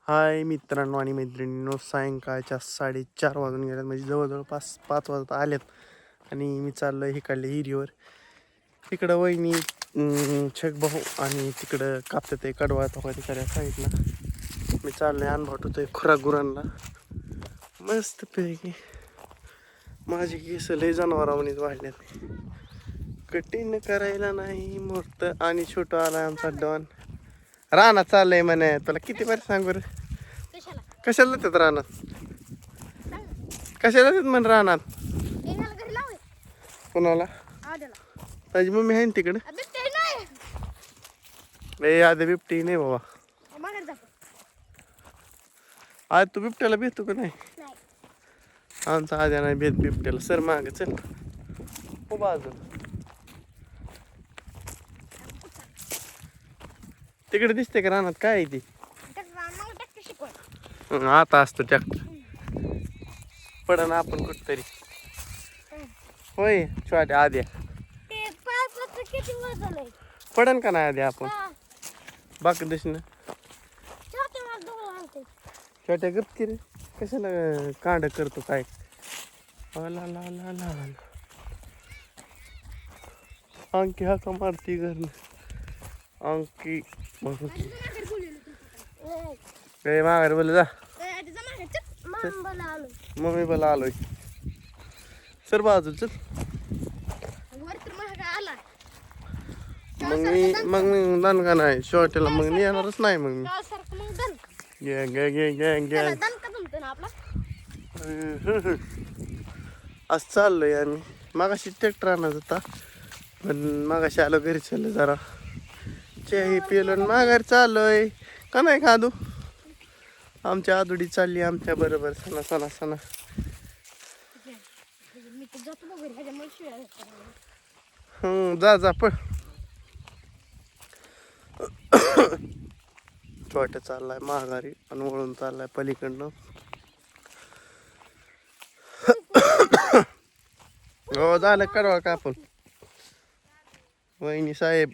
हाय मित्रांनो आणि मैत्रिणींनो, सायंकाळच्या 4:30 वाजून गेल्यात, म्हणजे जवळजवळ 5 वाजता आल्यात. आणि मी चाललो आहे इकडल्या हिरीवर. तिकडं वहिनी छगभाऊ आणि तिकडं कापतात ते कडवा तो तिकडल्या साईडला. मी चाललो आहे अनभाटवतोय खुराक गुरांना मस्तपैकी. माझी केस लय जनावरांनीच वाढल्यात, कठीण करायला नाही मूर्त. आणि छोटं आला आमचा डॉन. रानात चाललंय म्हणे. तुला किती बरं सांगू रे, कशाला जातात रानात? कशाला जातात म्हण रानात? कोणाला? माझी मम्मी आहे ना तिकडे. ए आधी बिबटी नाही बाबा. आज तू बिबट्याला भेटतो का नाही? आमचा आद्या नाही भेट बिबट्याला. सर माग चल हो बाजू. तिकडे दिसते का रानात काय आहे ती? आता असतो ट्रॅक्टर. पडन आपण कुठतरी. होय छोट्या आद्या पडन का नाही आद्या आपण? बाकी दिसणं छोट्या गप्ती रे, कशाला कांड करतो काय? ला ला ला ला अंकी हा का मारती घरनं. अंकी माघारी बोल जा. मम्मी बोला आलोय. सर बाजू चल. मग मी दण का नाही शॉर्टेला मग मी येणारच नाही. मग मी आज चाललोय आम्ही. मागाशी ट्रॅक्टर आणत होता, पण मागाशी आलो घरी. चाललं जरा चहा पिलो आणि माघारी चाललोय का नाही खादू. आमच्या आदुडी चालली आमच्या बरोबर सणा सणा सणा. जा जा पण. छोट्या चाललाय माघारी आणि वळून चाललाय पलीकडनं. हो झालं कडवा कापून. वहिनी साहेब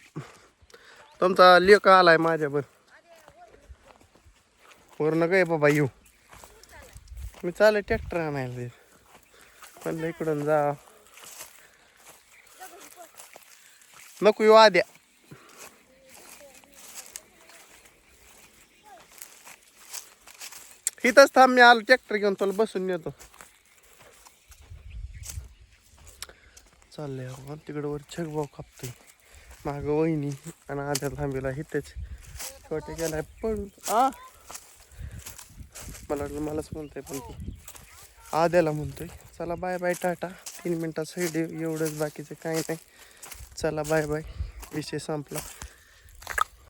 तुमचा लेक आलाय माझ्यावर. पूर्ण काय बाबा येऊ. मी चालय ट्रॅक्टर आणायला. म्हणलं इकडून जा. नको येऊ आद्या. इथंच थांब, मी आलो ट्रॅक्टर घेऊन तुला बसून येतो. चाललंय तिकडं वर छगभाऊ कापतोय, मागं वहिनी आणि आद्या थांबीला इथेच. छोटे गेलाय पळून. मला वाटलं मलाच म्हणतोय, पण ती आद्याला म्हणतोय. चला बाय बाय टाटा. 3 मिनिटात साईड एवढंच, बाकीचं काही नाही. चला बाय बाय, विषय संपला.